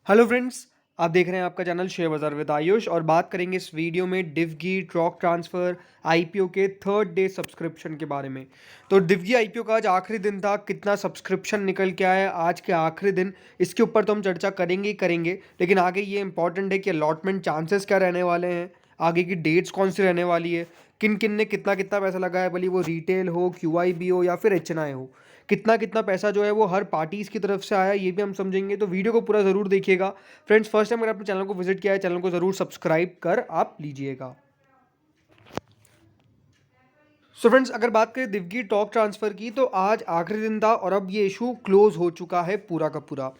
Hello friends, आप देख रहे हैं आपका चैनल शेयर बाजार विद आयुष और बात करेंगे इस वीडियो में डिवगी ट्रॉक ट्रांसफ़र आईपीओ के थर्ड डे सब्सक्रिप्शन के बारे में। तो डिवगी आईपीओ का आज आखिरी दिन था, कितना सब्सक्रिप्शन निकल के आया आज के आखिरी दिन, इसके ऊपर तो हम चर्चा करेंगे ही करेंगे। लेकिन आगे ये इंपॉर्टेंट है कि अलॉटमेंट चांसेस क्या रहने वाले हैं, आगे की डेट्स कौन सी रहने वाली है, किन किन ने कितना कितना पैसा लगाया, भले वो रिटेल हो, क्यूआईबी हो या फिर एचएनआई हो, कितना कितना पैसा जो है वो हर पार्टीज़ की तरफ से आया, ये भी हम समझेंगे। तो वीडियो को पूरा ज़रूर देखिएगा। फ्रेंड्स, फर्स्ट टाइम अगर आपने चैनल को विजिट किया है, चैनल को ज़रूर सब्सक्राइब कर आप लीजिएगा। सो फ्रेंड्स, अगर बात करें दिवगी टॉक ट्रांसफ़र की, तो आज आखिरी दिन था और अब ये इशू क्लोज हो चुका है पूरा का पूरा।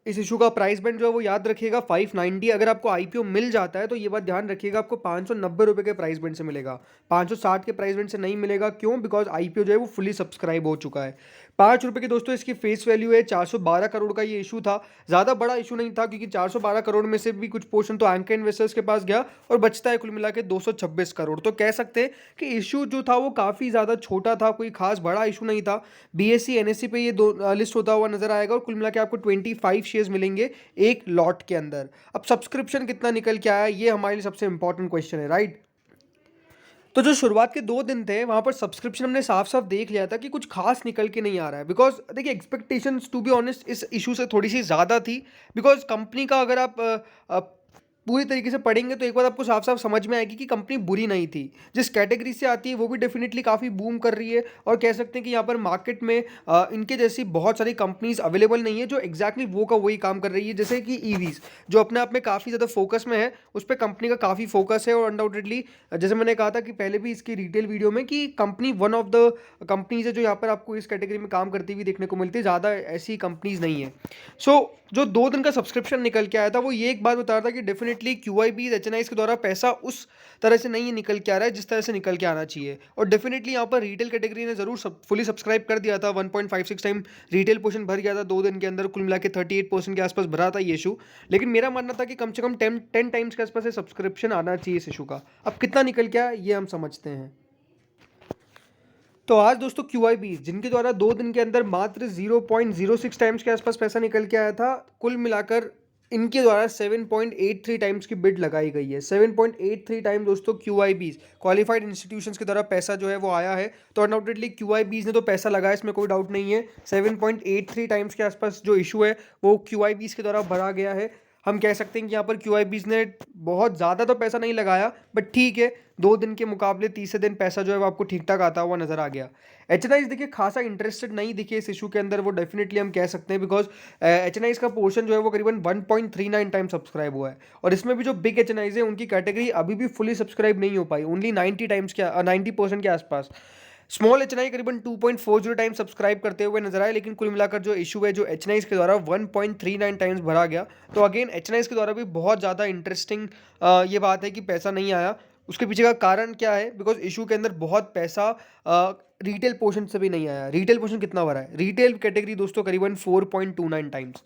इस इशू का प्राइस बैंड जो है वो याद रखिएगा 590। अगर आपको आईपीओ मिल जाता है तो ये बात ध्यान रखिएगा, आपको 590 रुपये के प्राइस बैंड से मिलेगा, 560 के प्राइस बैंड से नहीं मिलेगा। क्यों? बिकॉज आईपीओ जो है वो फुली सब्सक्राइब हो चुका है। ₹5 की दोस्तों इसकी फेस वैल्यू है। 412 करोड़ का ये इशू था, ज़्यादा बड़ा इशू नहीं था क्योंकि 412 करोड़ में से भी कुछ पोर्शन तो एंकर इन्वेस्टर्स के पास गया और बचता है कुल मिला के 226 करोड़। तो कह सकते हैं कि इशू जो था वो काफ़ी ज़्यादा छोटा था, कोई खास बड़ा इशू नहीं था। बीएसई एनएससी पे ये दो लिस्ट होता हुआ नजर आएगा और कुल मिला के आपको 25 शेयर्स मिलेंगे एक लॉट के अंदर। अब सब्सक्रिप्शन कितना निकल के आया, ये हमारे लिए सबसे इंपॉर्टेंट क्वेश्चन है, राइट? तो जो शुरुआत के 2 दिन थे वहां पर सब्सक्रिप्शन हमने साफ साफ देख लिया था कि कुछ खास निकल के नहीं आ रहा है। बिकॉज देखिए, एक्सपेक्टेशंस टू बी ऑनेस्ट इस इशू से थोड़ी सी ज़्यादा थी। बिकॉज कंपनी का अगर आप पूरी तरीके से पढ़ेंगे तो एक बार आपको साफ साफ समझ में आएगी कि कंपनी बुरी नहीं थी। जिस कैटेगरी से आती है वो भी डेफिनेटली काफ़ी बूम कर रही है और कह सकते हैं कि यहाँ पर मार्केट में इनके जैसी बहुत सारी कंपनीज अवेलेबल नहीं है जो एग्जैक्टली वो का वही काम कर रही है। जैसे कि ईवीज जो अपने आप में काफ़ी ज़्यादा फोकस में है, उस पर कंपनी का काफ़ी फोकस है और अनडाउटेडली जैसे मैंने कहा था कि पहले भी इसकी डिटेल वीडियो में कि company one of the companies है जो यहाँ पर आपको इस कैटेगरी में काम करती हुई देखने को मिलती है। ज़्यादा ऐसी कंपनीज नहीं है। सो जो 2 दिन का सब्सक्रिप्शन निकल के आया था वो ये एक बात बता रहा था कि डेफिनेटली क्यूआईबी एचएनआईज के द्वारा पैसा उस तरह से नहीं निकल के आ रहा है जिस तरह से निकल के आना चाहिए। और डेफिनेटली यहाँ पर रिटेल कैटेगरी ने जरूर फुली सब्सक्राइब कर दिया था। 1.56 टाइम रिटेल पोर्शन भर गया था 2 दिन के अंदर, कुल मिला के 38% के आसपास भरा था ये इशू। लेकिन मेरा मानना था कि कम से कम 10 टाइम्स के आसपास सब्सक्रिप्शन आना चाहिए इस इशू का। अब कितना निकल के आया ये हम समझते हैं। तो आज दोस्तों क्यूआईबी जिनके द्वारा 2 दिन के अंदर मात्र 0.06 टाइम्स के आसपास पैसा निकल के आया था, कुल मिलाकर इनके द्वारा 7.83 टाइम्स की बिड लगाई गई है। 7.83 टाइम दोस्तों क्यूआईबीज क्वालिफाइड इंस्टीट्यूशंस के द्वारा पैसा जो है वो आया है। तो अनडाउटेडली क्यूआईबीज ने तो पैसा लगाया, इसमें कोई डाउट नहीं है। 7.83 टाइम्स के आसपास जो इशू है वो क्यूआईबीज के द्वारा भरा गया है। हम कह सकते हैं कि यहाँ पर क्यूआईबीज ने बहुत ज़्यादा तो पैसा नहीं लगाया, बट ठीक है, 2 दिन के मुकाबले तीसरे दिन पैसा जो है वो आपको ठीक ठाक आता हुआ नजर आ गया। एचएनआईज देखिए खासा इंटरेस्टेड नहीं दिखे इस इशू के अंदर, वो डेफिनेटली हम कह सकते हैं। बिकॉज एचएनआईज का पोर्शन जो है वो करीबन 1.39 टाइम सब्सक्राइब हुआ है और इसमें भी जो बिग एचएनआईज है उनकी कैटेगरी अभी भी फुली सब्सक्राइब नहीं हो पाई, ओनली 90% के आसपास। स्मॉल एचएनआई करीबन 2.40 टाइम सब्सक्राइब करते हुए नजर आए। लेकिन कुल मिलाकर जो इशू है जो एचएनआईज के द्वारा 1.39 टाइम्स भरा गया। तो अगेन एचएनआईज के द्वारा भी बहुत ज़्यादा इंटरेस्टिंग ये बात है कि पैसा नहीं आया। उसके पीछे का कारण क्या है? बिकॉज इशू के अंदर बहुत पैसा रिटेल पोर्शन से भी नहीं आया। रिटेल पोर्शन कितना भरा है? रिटेल कैटेगरी दोस्तों करीबन 4.29 टाइम्स।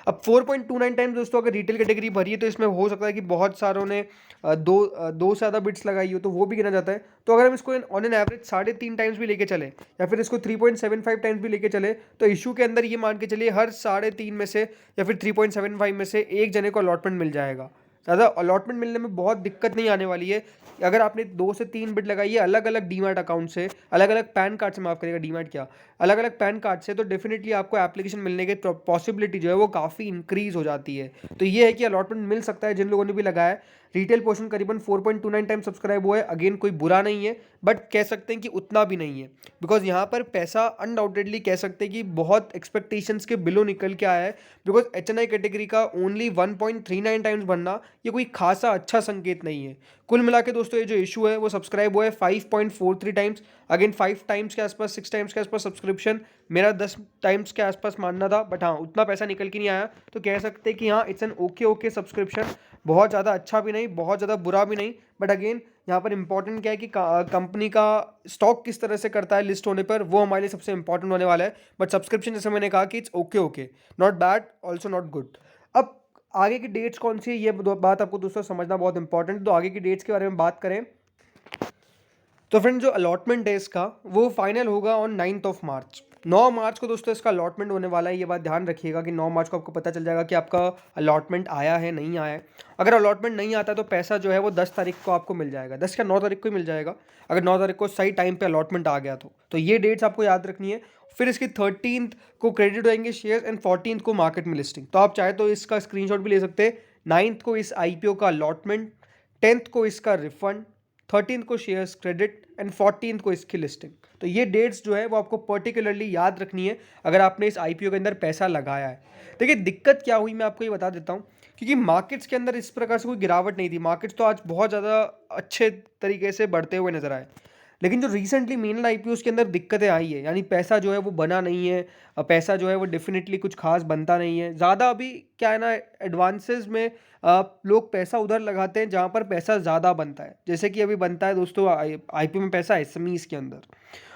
अब 4.29 टाइम्स दोस्तों अगर रिटेल कैटेगरी भरी है तो इसमें हो सकता है कि बहुत सारों ने दो से ज़्यादा बिट्स लगाई हो, तो वो भी गिना जाता है। तो अगर हम इसको ऑन एन एवरेज 3.5 टाइम्स भी लेके चले या फिर इसको 3.75 टाइम्स भी लेके चले, तो इशू के अंदर ये मान के चलिए हर 3.5 में से या फिर 3.75 में से एक जने को अलॉटमेंट मिल जाएगा। ज़्यादा अलॉटमेंट मिलने में बहुत दिक्कत नहीं आने वाली है। अगर आपने 2 से 3 बिट लगाई है अलग अलग डीमैट अकाउंट से, अलग अलग पैन कार्ड से, माफ करिएगा डीमैट क्या, अलग अलग पैन कार्ड से, तो डेफिनेटली आपको एप्लीकेशन मिलने की पॉसिबिलिटी जो है वो काफ़ी इंक्रीज हो जाती है। तो ये है कि अलॉटमेंट मिल सकता है जिन लोगों ने भी लगाया है। रिटेल पोर्शन करीबन 4.29 टाइम सब्सक्राइब हुआ है। अगेन कोई बुरा नहीं है, बट कह सकते हैं कि उतना भी नहीं है। बिकॉज यहाँ पर पैसा अनडाउटेडली कह सकते हैं कि बहुत एक्सपेक्टेशंस के बिलो निकल के आया है। बिकॉज एचएनआई कैटेगरी का ओनली 1.39 टाइम्स बनना ये कोई खासा अच्छा संकेत नहीं है। कुल मिला के दोस्तों ये जो इशू है वो सब्सक्राइब हुआ है 5.43 टाइम्स। अगेन 5 टाइम्स के आसपास, 6 टाइम्स के आसपास सब्सक्रिप्शन, मेरा 10 टाइम्स के आसपास मानना था, बट हाँ उतना पैसा निकल के नहीं आया। तो कह सकते हैं कि हाँ इट्स एन ओके सब्सक्रिप्शन। बहुत ज़्यादा अच्छा भी नहीं, बहुत ज़्यादा बुरा भी नहीं, बट अगेन यहाँ पर इंपॉर्टेंट क्या है कि कंपनी का स्टॉक किस तरह से करता है लिस्ट होने पर, वो हमारे लिए सबसे इंपॉर्टेंट होने वाला है। बट सब्सक्रिप्शन जैसे मैंने कहा कि it's okay, not bad also not good. अब आगे की डेट्स कौन सी है ये बात आपको दोस्तों समझना बहुत इंपॉर्टेंट है। तो आगे की डेट्स के बारे में बात करें तो फ्रेंड जो अलॉटमेंट है इसका वो फाइनल होगा ऑन 9th ऑफ मार्च। 9 मार्च को दोस्तों इसका अलॉटमेंट होने वाला है। ये बात ध्यान रखिएगा कि 9 मार्च को आपको पता चल जाएगा कि आपका अलॉटमेंट आया है, नहीं आया है। अगर अलॉटमेंट नहीं आता तो पैसा जो है वो 10 तारीख को आपको मिल जाएगा, 10 या 9 तारीख को ही मिल जाएगा, अगर 9 तारीख को सही टाइम पे अलॉटमेंट आ गया तो ये डेट्स आपको याद रखनी है। फिर इसकी 13th को क्रेडिट होएंगे शेयर एंड 14th को मार्केट में लिस्टिंग। तो आप चाहे तो इसका स्क्रीनशॉट भी ले सकते हैं। 9th को इस IPO का अलॉटमेंट, 10th को इसका रिफंड, 13th को शेयर्स क्रेडिट एंड 14th को इसकी लिस्टिंग। तो ये डेट्स जो है वो आपको पर्टिकुलरली याद रखनी है अगर आपने इस IPO के अंदर पैसा लगाया है। देखिए दिक्कत क्या हुई मैं आपको ये बता देता हूँ, क्योंकि मार्केट्स के अंदर इस प्रकार से कोई गिरावट नहीं थी। मार्केट्स तो आज बहुत ज़्यादा अच्छे तरीके से बढ़ते हुए नजर आए, लेकिन जो रिसेंटली मेन IPOs के अंदर दिक्कतें आई है, यानी पैसा जो है वो बना नहीं है, पैसा जो है वो डेफिनेटली कुछ खास बनता नहीं है ज़्यादा। अभी क्या है ना, एडवांसेस में लोग पैसा उधर लगाते हैं जहाँ पर पैसा ज़्यादा बनता है। जैसे कि अभी बनता है दोस्तों IPO में पैसा SMEs के अंदर।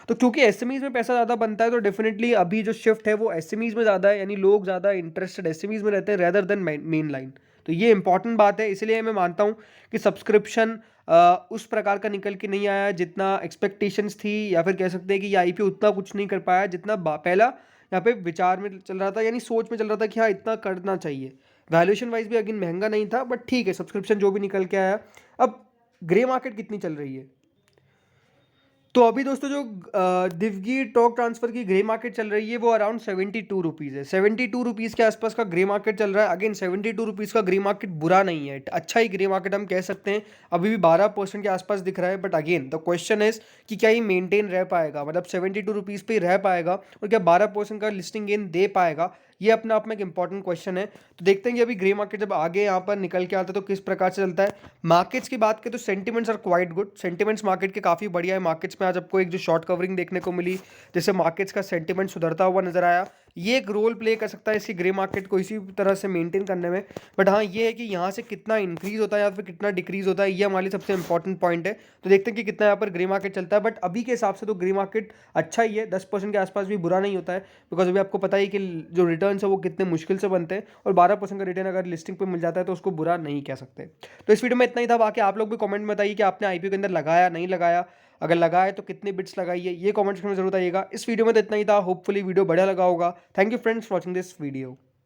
तो क्योंकि SMEs में पैसा ज़्यादा बनता है तो डेफिनेटली अभी जो शिफ्ट है वो SMEs में ज़्यादा है, यानी लोग ज़्यादा इंटरेस्टेड SMEs में रहते हैं रेदर देन मेन लाइन। तो ये इंपॉर्टेंट बात है, इसलिए मैं मानता हूँ कि सब्सक्रिप्शन उस प्रकार का निकल के नहीं आया जितना एक्सपेक्टेशंस थी, या फिर कह सकते हैं कि ये IPO उतना कुछ नहीं कर पाया जितना पहला यहाँ पे विचार में चल रहा था, यानी सोच में चल रहा था कि हाँ इतना करना चाहिए। वैल्यूएशन वाइज भी अगेन महंगा नहीं था, बट ठीक है सब्सक्रिप्शन जो भी निकल के आया। अब ग्रे मार्केट कितनी चल रही है, तो अभी दोस्तों जो दिवगी टॉक ट्रांसफर की ग्रे मार्केट चल रही है वो अराउंड 72 रुपीज़ है। 72 रुपीज़ के आसपास का ग्रे मार्केट चल रहा है। अगेन 72 रुपीज़ का ग्रे मार्केट बुरा नहीं है, अच्छा ही ग्रे मार्केट हम कह सकते हैं। अभी भी 12% के आसपास दिख रहा है, but again the question is कि क्या ये मेंटेन रह पाएगा, मतलब 72 रुपीज़ पे ही रह पाएगा और क्या 12% का लिस्टिंग गेन दे पाएगा, ये अपने आप में एक इंपॉर्टेंट क्वेश्चन है। तो देखते हैं कि अभी ग्रे मार्केट जब आगे यहाँ पर निकल के आता है तो किस प्रकार से चलता है। मार्केट्स की बात करें तो sentiments are quite good, sentiments market के काफ़ी बढ़िया है। मार्केट्स में आज आपको एक जो शॉर्ट कवरिंग देखने को मिली, जिससे मार्केट्स का सेंटिमेंट सुधरता हुआ नजर आया, ये एक रोल प्ले कर सकता है इसी ग्रे मार्केट को इसी तरह से मेंटेन करने में। बट हाँ ये है कि यहाँ से कितना इंक्रीज होता है या फिर कितना डिक्रीज होता है, ये हमारे लिए सबसे इंपॉर्टेंट पॉइंट है। तो देखते हैं कि कितना यहाँ पर ग्रे मार्केट चलता है, बट अभी के हिसाब से तो ग्रे मार्केट अच्छा ही है, 10% के आसपास भी बुरा नहीं होता है। बिकॉज अभी आपको पता ही कि जो रिटर्न है वो कितने मुश्किल से बनते हैं, और 12% का रिटर्न अगर लिस्टिंग पे मिल जाता है तो उसको बुरा नहीं कह सकते। तो इस वीडियो में इतना ही था। बाकी आप लोग भी कमेंट में बताइए कि आपने IPO के अंदर लगाया नहीं लगाया, अगर लगाया तो कितने बिट्स लगाइए, ये कमेंट सेक्शन में जरूर आइएगा। इस वीडियो में तो इतना ही था, होपफुली वीडियो बढ़िया लगा होगा। Thank you friends for watching this video.